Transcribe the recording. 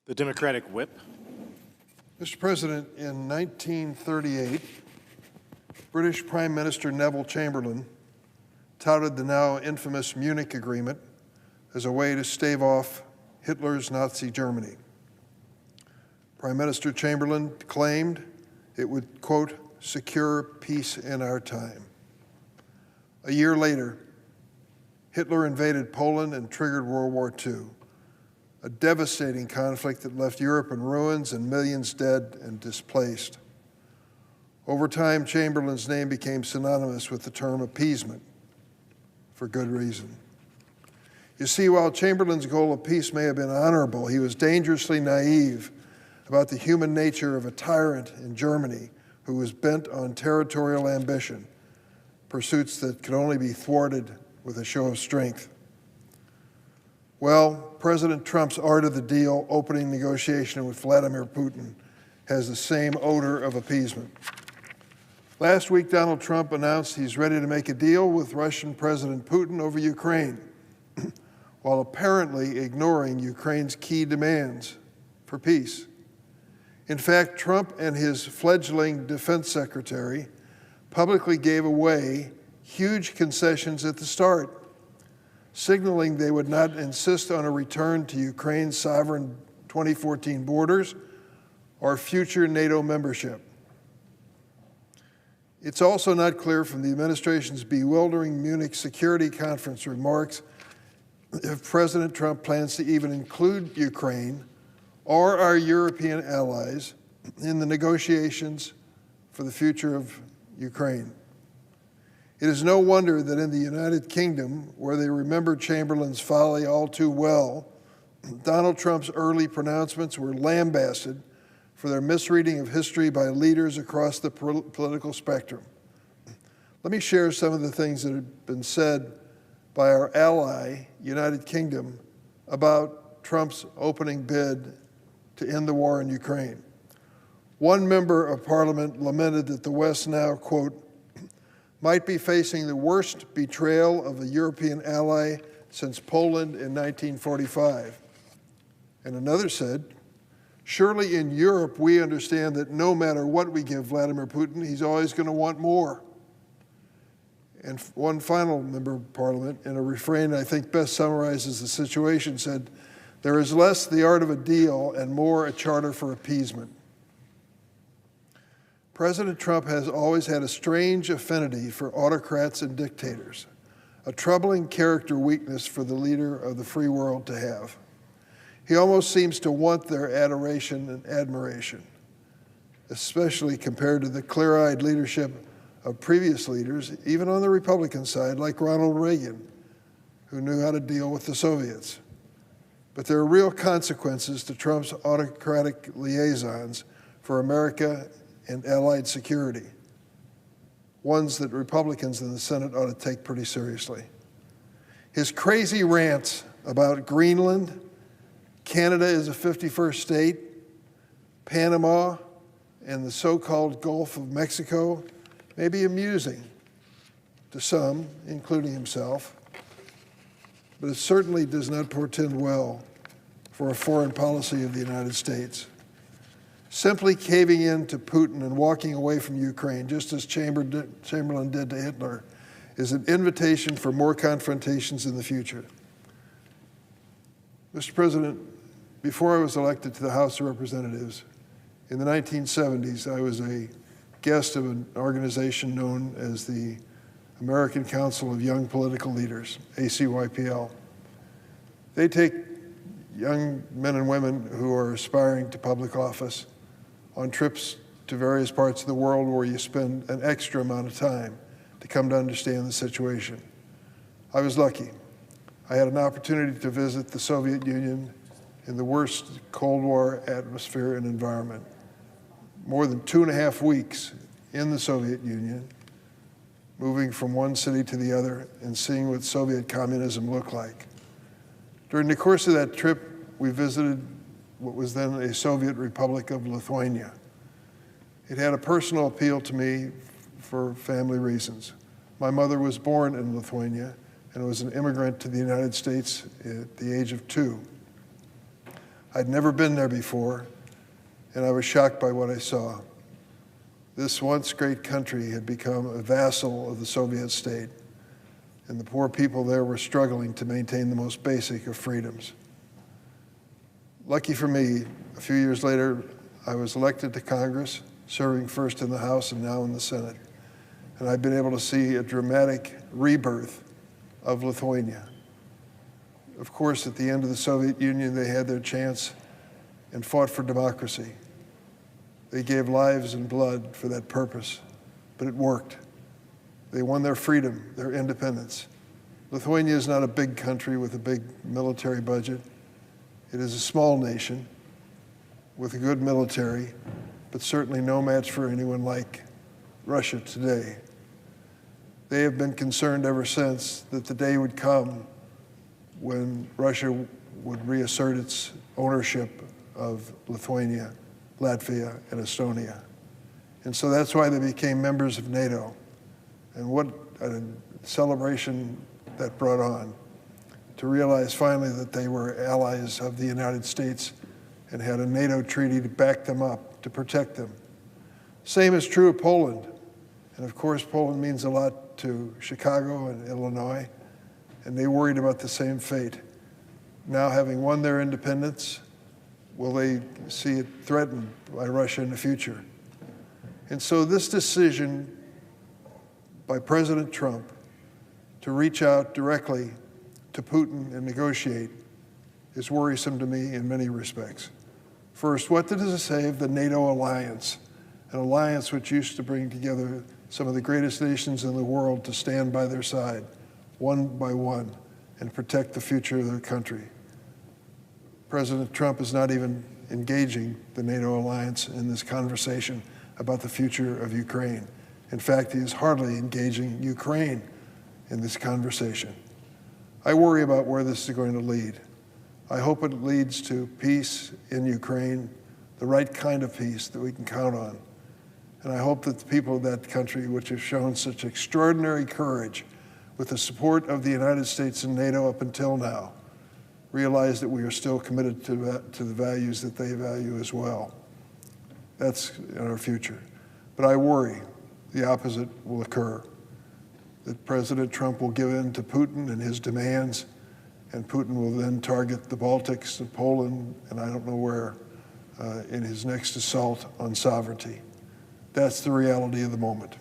The Democratic whip. Mr. President, in 1938, British Prime Minister Neville Chamberlain touted the now infamous Munich Agreement as a way to stave off Hitler's Nazi Germany. Prime Minister Chamberlain claimed it would, quote, secure peace in our time. A year later, Hitler invaded Poland and triggered World War II, a devastating conflict that left Europe in ruins and millions dead and displaced. Over time, Chamberlain's name became synonymous with the term appeasement, for good reason. You see, while Chamberlain's goal of peace may have been honorable, he was dangerously naive about the human nature of a tyrant in Germany who was bent on territorial ambition, pursuits that could only be thwarted with a show of strength. Well, President Trump's art of the deal opening negotiation with Vladimir Putin has the same odor of appeasement. Last week, Donald Trump announced he's ready to make a deal with Russian President Putin over Ukraine, while apparently ignoring Ukraine's key demands for peace. In fact, Trump and his fledgling defense secretary publicly gave away huge concessions at the start, signaling they would not insist on a return to Ukraine's sovereign 2014 borders or future NATO membership. It's also not clear from the administration's bewildering Munich Security Conference remarks if President Trump plans to even include Ukraine or our European allies in the negotiations for the future of Ukraine. It is no wonder that in the United Kingdom, where they remember Chamberlain's folly all too well, Donald Trump's early pronouncements were lambasted for their misreading of history by leaders across the political spectrum. Let me share some of the things that have been said by our ally, United Kingdom, about Trump's opening bid to end the war in Ukraine. One member of Parliament lamented that the West now, quote, might be facing the worst betrayal of a European ally since Poland in 1945. And another said, surely in Europe we understand that no matter what we give Vladimir Putin, he's always going to want more. And one final member of Parliament, in a refrain I think best summarizes the situation, said, there is less the art of a deal and more a charter for appeasement. President Trump has always had a strange affinity for autocrats and dictators, a troubling character weakness for the leader of the free world to have. He almost seems to want their adoration and admiration, especially compared to the clear-eyed leadership of previous leaders, even on the Republican side, like Ronald Reagan, who knew how to deal with the Soviets. But there are real consequences to Trump's autocratic liaisons for America and allied security, ones that Republicans in the Senate ought to take pretty seriously. His crazy rants about Greenland, Canada is a 51st state, Panama, and the so-called Gulf of Mexico may be amusing to some, including himself, but it certainly does not portend well for a foreign policy of the United States. Simply caving in to Putin and walking away from Ukraine, just as Chamberlain did to Hitler, is an invitation for more confrontations in the future. Mr. President, before I was elected to the House of Representatives, in the 1970s, I was a guest of an organization known as the American Council of Young Political Leaders, ACYPL. They take young men and women who are aspiring to public office on trips to various parts of the world where you spend an extra amount of time to come to understand the situation. I was lucky. I had an opportunity to visit the Soviet Union in the worst Cold War atmosphere and environment. More than 2.5 weeks in the Soviet Union, moving from one city to the other and seeing what Soviet communism looked like. During the course of that trip, we visited what was then a Soviet Republic of Lithuania. It had a personal appeal to me for family reasons. My mother was born in Lithuania and was an immigrant to the United States at the age of 2. I'd never been there before, and I was shocked by what I saw. This once great country had become a vassal of the Soviet state, and the poor people there were struggling to maintain the most basic of freedoms. Lucky for me, a few years later, I was elected to Congress, serving first in the House and now in the Senate. And I've been able to see a dramatic rebirth of Lithuania. Of course, at the end of the Soviet Union, they had their chance and fought for democracy. They gave lives and blood for that purpose, but it worked. They won their freedom, their independence. Lithuania is not a big country with a big military budget. It is a small nation with a good military, but certainly no match for anyone like Russia today. They have been concerned ever since that the day would come when Russia would reassert its ownership of Lithuania, Latvia, and Estonia. And so that's why they became members of NATO. And what a celebration that brought on, to realize finally that they were allies of the United States and had a NATO treaty to back them up, to protect them. Same is true of Poland. And of course, Poland means a lot to Chicago and Illinois, and they worried about the same fate. Now, having won their independence, will they see it threatened by Russia in the future? And so this decision by President Trump to reach out directly to Putin and negotiate is worrisome to me in many respects. First, what does it say of the NATO alliance, an alliance which used to bring together some of the greatest nations in the world to stand by their side, one by one, and protect the future of their country? President Trump is not even engaging the NATO alliance in this conversation about the future of Ukraine. In fact, he is hardly engaging Ukraine in this conversation. I worry about where this is going to lead. I hope it leads to peace in Ukraine, the right kind of peace that we can count on. And I hope that the people of that country, which have shown such extraordinary courage with the support of the United States and NATO up until now, realize that we are still committed to the values that they value as well. That's in our future. But I worry the opposite will occur, that President Trump will give in to Putin and his demands, and Putin will then target the Baltics and Poland and I don't know where in his next assault on sovereignty. That's the reality of the moment.